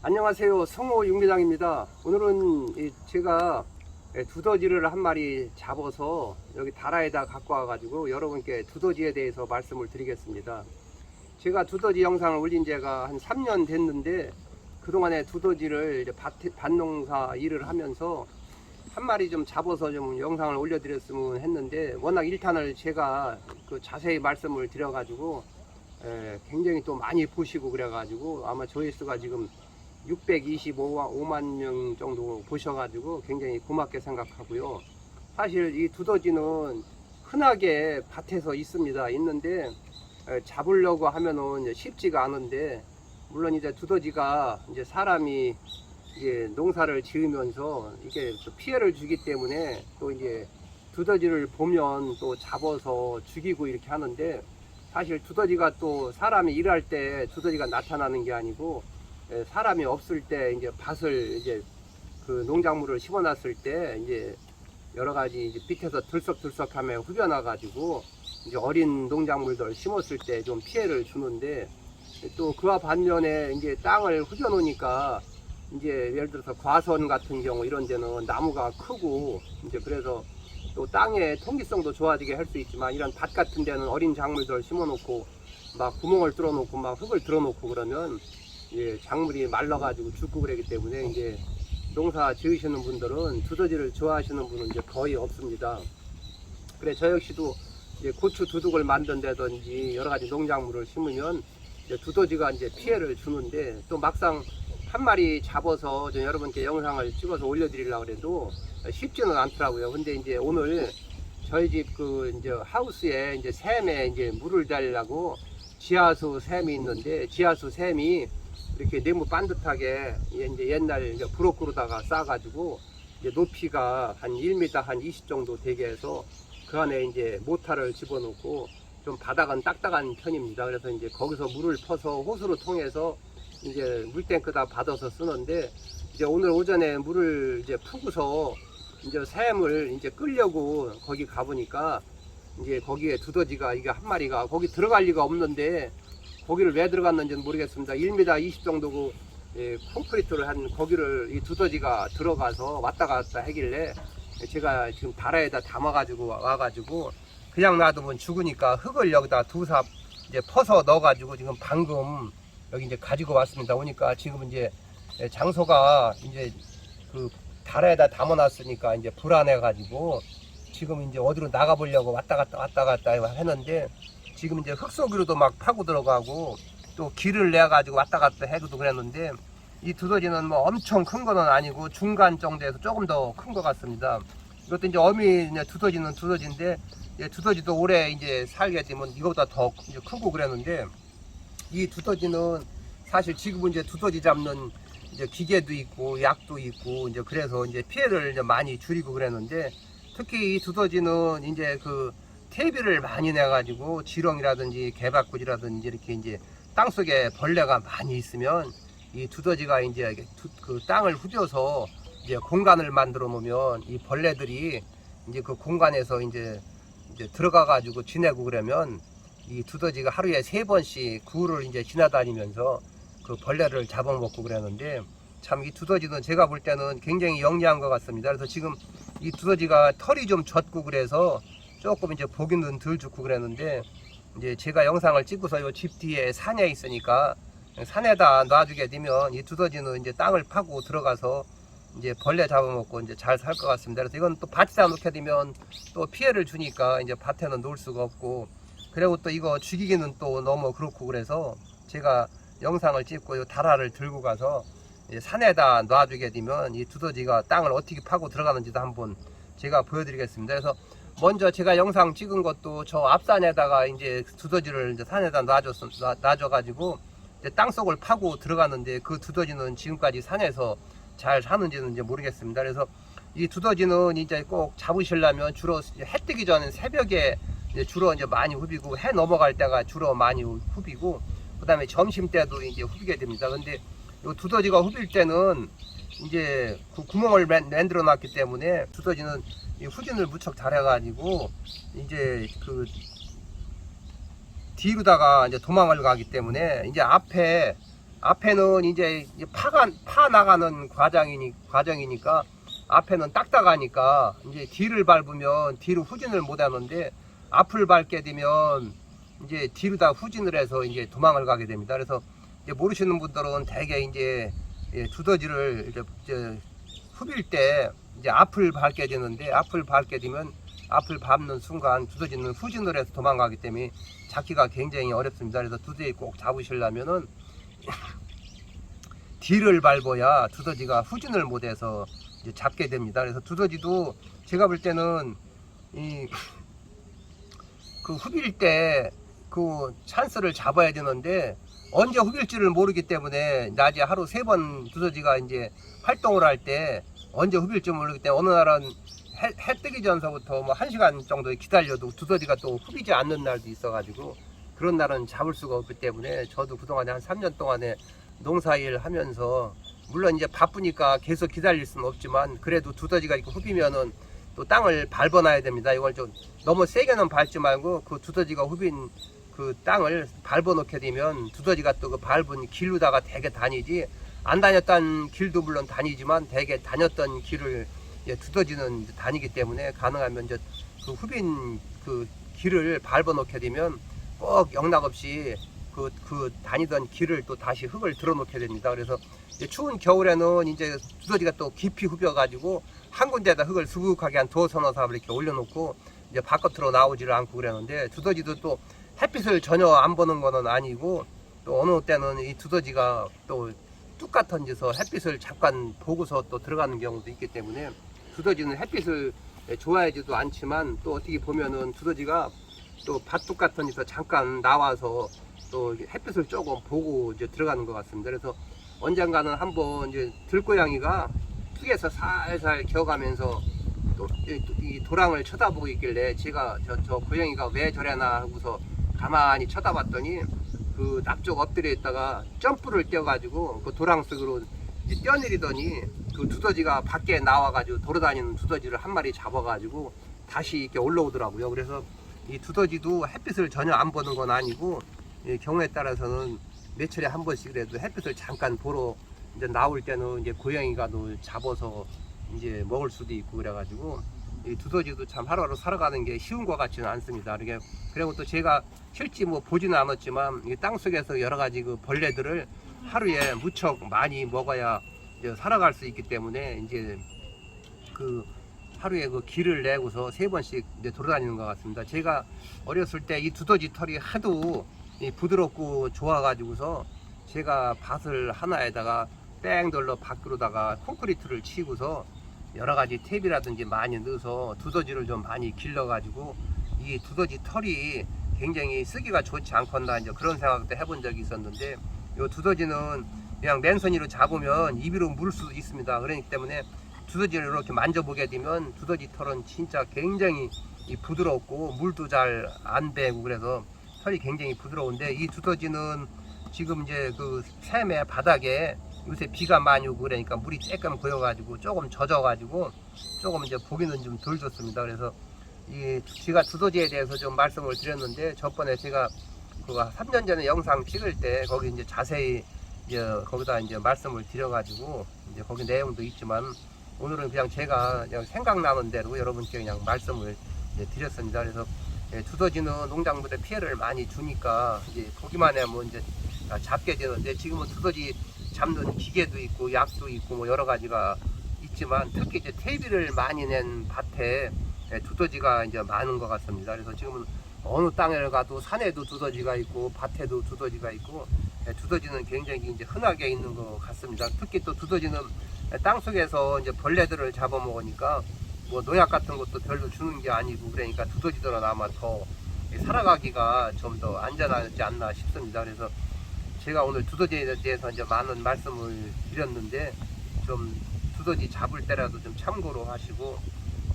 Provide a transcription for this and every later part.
안녕하세요. 성호 윤계장입니다. 오늘은 제가 두더지를 한 마리 잡아서 여기 다라에다 갖고 와가지고 여러분께 두더지에 대해서 말씀을 드리겠습니다. 제가 두더지 영상을 올린 지가 한 3년 됐는데 그동안에 두더지를 이제 밭농사 일을 하면서 한 마리 좀 잡아서 좀 영상을 올려드렸으면 했는데 워낙 1탄을 제가 자세히 말씀을 드려가지고 굉장히 또 많이 보시고 그래가지고 아마 조회수가 지금 625만 명 정도 보셔가지고 굉장히 고맙게 생각하고요. 사실 이 두더지는 흔하게 밭에서 있는데 잡으려고 하면은 쉽지가 않은데, 물론 이제 두더지가 이제 사람이 이제 농사를 지으면서 이게 피해를 주기 때문에 또 이제 두더지를 보면 또 잡아서 죽이고 이렇게 하는데, 사실 두더지가 또 사람이 일할 때 두더지가 나타나는 게 아니고 사람이 없을 때 이제 밭을 이제 그 농작물을 심어놨을 때 이제 여러 가지 이제 밑에서 들썩들썩하며 흡연화 가지고 이제 어린 농작물들 심었을 때 좀 피해를 주는데, 또 그와 반면에 이제 땅을 흡연하니까 이제 예를 들어서 과선 같은 경우 이런 데는 나무가 크고 이제 그래서 또 땅의 통기성도 좋아지게 할 수 있지만, 이런 밭 같은 데는 어린 작물들 심어놓고 막 구멍을 뚫어놓고 막 흙을 들어놓고 그러면 작물이 말라가지고 죽고 그러기 때문에 이제 농사 지으시는 분들은 두더지를 좋아하시는 분은 이제 거의 없습니다. 그래 저 역시도 이제 고추 두둑을 만든다든지 여러 가지 농작물을 심으면 이제 두더지가 이제 피해를 주는데, 또 막상 한 마리 잡아서 좀 여러분께 영상을 찍어서 올려드리려고 해도 쉽지는 않더라고요. 근데 이제 오늘 저희 집 이제 하우스에 이제 샘에 이제 물을 달라고 지하수 샘이 있는데, 지하수 샘이 이렇게 네모 반듯하게 이제 옛날 이제 브로커로다가 싸가지고 이제 높이가 한 1m 한 20 정도 되게 해서 그 안에 이제 모타를 집어넣고, 좀 바닥은 딱딱한 편입니다. 그래서 이제 거기서 물을 퍼서 호수로 통해서 이제 물탱크다 받아서 쓰는데, 이제 오늘 오전에 물을 이제 푸고서 이제 샘을 이제 끌려고 거기 가보니까 이제 거기에 두더지가 이게 한 마리가 거기 들어갈 리가 없는데, 거기를 왜 들어갔는지는 모르겠습니다. 1m 20 정도고 콘크리트를 한 거기를 이 두더지가 들어가서 왔다 갔다 하길래 제가 지금 다라에다 담아가지고 와가지고 그냥 놔두면 죽으니까 흙을 여기다 두 삽 이제 퍼서 넣어가지고 지금 방금 여기 이제 가지고 왔습니다. 오니까 지금 이제 장소가 이제 다라에다 담아놨으니까 이제 불안해가지고 지금 이제 어디로 나가보려고 왔다 갔다 했는데, 지금 이제 흙 속으로도 막 파고 들어가고 또 길을 내가지고 왔다 갔다 해도 그랬는데, 이 두더지는 뭐 엄청 큰 거는 아니고 중간 정도에서 조금 더 큰 것 같습니다. 이것도 이제 어미 두더지는 두더지인데, 두더지도 오래 이제 살게 되면 이거보다 더 이제 크고 그랬는데, 이 두더지는 사실 지금은 이제 두더지 잡는 이제 기계도 있고 약도 있고 이제 그래서 이제 피해를 이제 많이 줄이고 그랬는데, 특히 이 두더지는 이제 퇴비를 많이 내가지고 지렁이라든지 개밥꾸지라든지 이렇게 이제 땅속에 벌레가 많이 있으면 이 두더지가 이제 땅을 후벼서 이제 공간을 만들어 놓으면 이 벌레들이 이제 그 공간에서 이제 들어가 가지고 지내고 그러면 이 두더지가 하루에 3번씩 구를 이제 지나다니면서 그 벌레를 잡아먹고 그러는데, 참 이 두더지는 제가 볼 때는 굉장히 영리한 것 같습니다. 그래서 지금 이 두더지가 털이 좀 젖고 그래서 조금 이제 보기는 덜 좋고 그랬는데, 이제 제가 영상을 찍고서 요 집 뒤에 산에 있으니까 산에다 놔주게 되면 이 두더지는 이제 땅을 파고 들어가서 이제 벌레 잡아먹고 이제 잘 살 것 같습니다. 그래서 이건 또 밭에다 놓게 되면 또 피해를 주니까 이제 밭에는 놓을 수가 없고, 그리고 또 이거 죽이기는 또 너무 그렇고, 그래서 제가 영상을 찍고 요 다라를 들고 가서 이제 산에다 놔주게 되면 이 두더지가 땅을 어떻게 파고 들어가는지도 한번 제가 보여드리겠습니다. 그래서 먼저 제가 영상 찍은 것도 저 앞산에다가 이제 두더지를 이제 산에다 놔줘가지고 이제 땅속을 파고 들어갔는데, 그 두더지는 지금까지 산에서 잘 사는지는 이제 모르겠습니다. 그래서 이 두더지는 이제 꼭 잡으시려면 주로 해 뜨기 전에 새벽에 이제 주로 이제 많이 후비고, 해 넘어갈 때가 주로 많이 후비고, 그 다음에 점심 때도 이제 후비게 됩니다. 근데 이 두더지가 후빌 때는 이제 그 구멍을 만들어 놨기 때문에 두더지는 이 후진을 무척 잘해가지고 이제 뒤로다가 이제 도망을 가기 때문에 이제 앞에 앞에는 이제 파 나가는 과정이니까 앞에는 딱딱하니까 이제 뒤를 밟으면 뒤로 후진을 못 하는데 앞을 밟게 되면 이제 뒤로 다 후진을 해서 이제 도망을 가게 됩니다. 그래서 이제 모르시는 분들은 대개 이제 두더지를 이제 후빌 때 이제 앞을 밟게 되는데 앞을 밟게 되면 앞을 밟는 순간 두더지는 후진을 해서 도망가기 때문에 잡기가 굉장히 어렵습니다. 그래서 두더지 꼭 잡으시려면은 뒤를 밟아야 두더지가 후진을 못해서 이제 잡게 됩니다. 그래서 두더지도 제가 볼 때는 그 후빌 때 그 찬스를 잡아야 되는데 언제 후빌지를 모르기 때문에 낮에 하루 3번 두더지가 이제 활동을 할 때 언제 후빌지 모르기 때문에 어느 날은 해 뜨기 전서부터 뭐 1시간 정도 기다려도 두더지가 또 후비지 않는 날도 있어가지고 그런 날은 잡을 수가 없기 때문에 저도 그동안에 한 3년 동안에 농사일 하면서 물론 이제 바쁘니까 계속 기다릴 수는 없지만 그래도 두더지가 이렇게 후비면은 또 땅을 밟아놔야 됩니다. 이걸 좀 너무 세게는 밟지 말고 그 두더지가 후빈 그 땅을 밟아 놓게 되면 두더지가 또 그 밟은 길로다가 대개 다니지 안 다녔던 길도 물론 다니지만 대개 다녔던 길을 두더지는 다니기 때문에 가능하면 이제 그 후빈 그 길을 밟아 놓게 되면 꼭 영락없이 그 다니던 길을 또 다시 흙을 들어 놓게 됩니다. 그래서 이제 추운 겨울에는 이제 두더지가 또 깊이 후벼 가지고 한 군데에다 흙을 수북하게 한 두어서너 삽을 이렇게 올려놓고 이제 바깥으로 나오지를 않고 그러는데 두더지도 또 햇빛을 전혀 안 보는 거는 아니고 또 어느 때는 이 두더지가 또 뚝같은 데서 햇빛을 잠깐 보고서 또 들어가는 경우도 있기 때문에 두더지는 햇빛을 좋아하지도 않지만 또 어떻게 보면은 두더지가 또 밭둑 같은 데서 잠깐 나와서 또 햇빛을 조금 보고 이제 들어가는 것 같습니다. 그래서 언젠가는 한번 이제 들고양이가 툭에서 살살 기어가면서 또 이 도랑을 쳐다보고 있길래 제가 저 고양이가 왜 저래나 하고서 가만히 쳐다봤더니 그 앞쪽 엎드려 있다가 점프를 뛰어가지고 그 도랑 속으로 뛰어내리더니 그 두더지가 밖에 나와가지고 돌아다니는 두더지를 한 마리 잡아가지고 다시 이렇게 올라오더라고요. 그래서 이 두더지도 햇빛을 전혀 안 보는 건 아니고 경우에 따라서는 며칠에 한 번씩이라도 햇빛을 잠깐 보러 이제 나올 때는 이제 고양이가 잡아서 이제 먹을 수도 있고 그래가지고 이 두더지도 참 하루하루 살아가는 게 쉬운 것 같지는 않습니다. 그리고 또 제가 실제 뭐 보지는 않았지만 이 땅속에서 여러 가지 그 벌레들을 하루에 무척 많이 먹어야 이제 살아갈 수 있기 때문에 이제 그 하루에 그 기를 내고서 3번씩 이제 돌아다니는 것 같습니다. 제가 어렸을 때 이 두더지 털이 하도 부드럽고 좋아가지고서 제가 밭을 하나에다가 뺑 돌러 밖으로다가 콘크리트를 치고서 여러 가지 탭이라든지 많이 넣어서 두더지를 좀 많이 길러가지고 이 두더지 털이 굉장히 쓰기가 좋지 않겠나 이제 그런 생각도 해본 적이 있었는데 이 두더지는 그냥 맨손으로 잡으면 입으로 물 수도 있습니다. 그렇기 때문에 두더지를 이렇게 만져보게 되면 두더지 털은 진짜 굉장히 부드럽고 물도 잘 안 배고 그래서 털이 굉장히 부드러운데 이 두더지는 지금 이제 그 샘의 바닥에 요새 비가 많이 오고 그러니까 물이 쬐끔 고여가지고 조금 젖어가지고 조금 이제 보기는 좀 덜 좋습니다. 그래서 제가 두더지에 대해서 좀 말씀을 드렸는데 저번에 제가 그 3년 전에 영상 찍을 때 거기 이제 자세히 이제 거기다 이제 말씀을 드려가지고 이제 거기 내용도 있지만 오늘은 그냥 제가 그냥 생각나는 대로 여러분께 그냥 말씀을 이제 드렸습니다. 그래서 두더지는 농작물에 피해를 많이 주니까 이제 보기만 하면 이제 잡게 되는데 지금은 두더지 잡는 기계도 있고 약도 있고 뭐 여러 가지가 있지만 특히 이제 퇴비를 많이 낸 밭에 두더지가 이제 많은 것 같습니다. 그래서 지금은 어느 땅에 가도 산에도 두더지가 있고 밭에도 두더지가 있고 두더지는 굉장히 이제 흔하게 있는 것 같습니다. 특히 또 두더지는 땅 속에서 이제 벌레들을 잡아먹으니까 뭐 농약 같은 것도 별로 주는 게 아니고 그러니까 두더지들은 아마 더 살아가기가 좀 더 안전하지 않나 싶습니다. 그래서 제가 오늘 두더지에 대해서 이제 많은 말씀을 드렸는데 좀 두더지 잡을 때라도 좀 참고로 하시고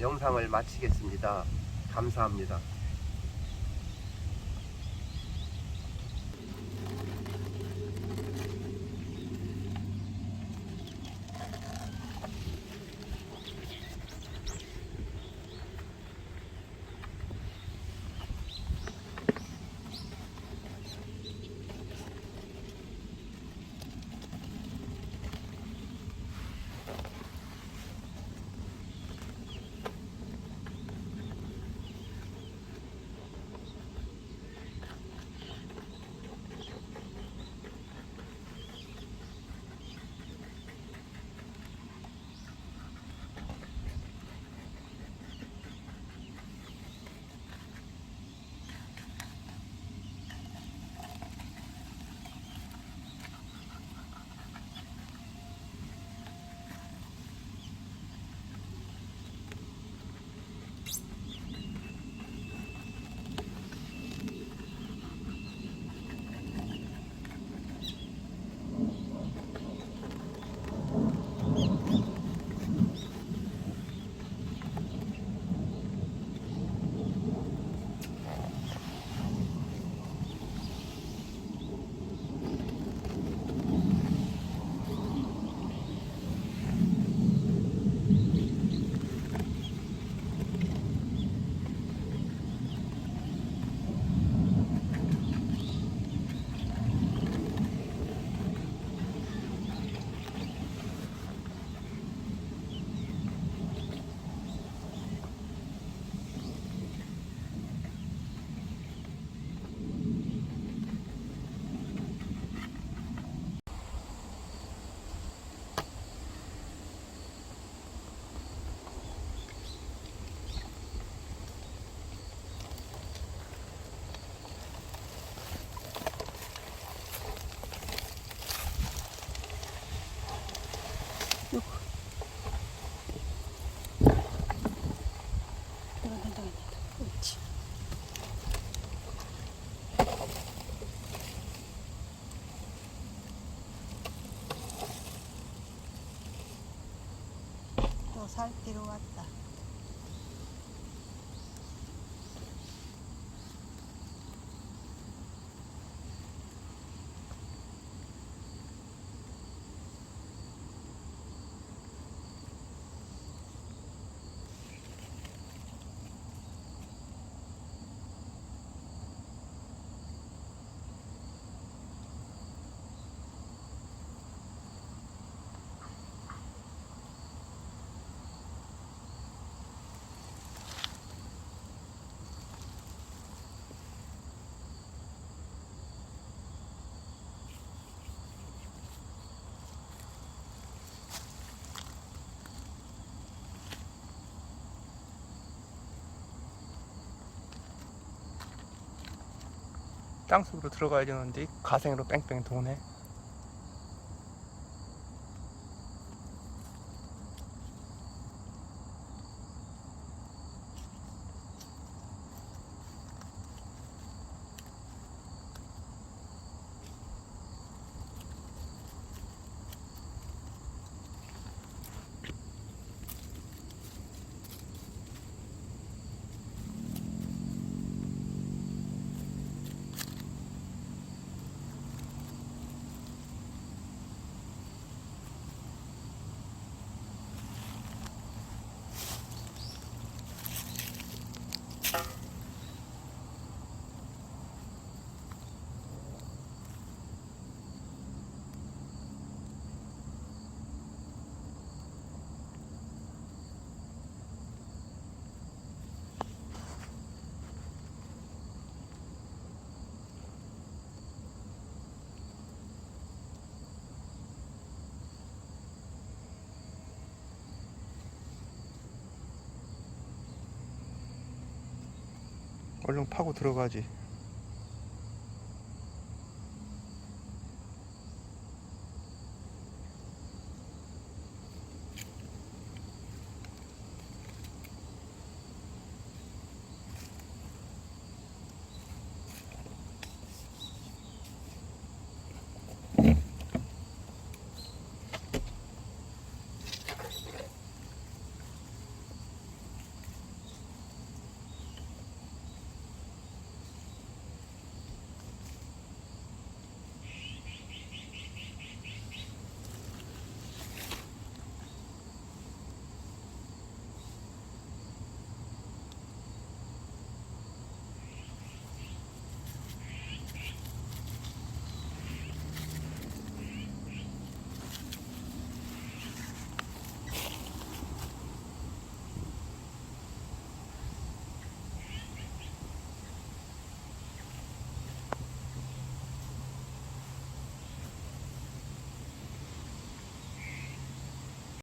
영상을 마치겠습니다. 감사합니다. 살피러 왔다. 땅속으로 들어가야 되는데 가생으로 뺑뺑 도네. 얼른 파고 들어가지.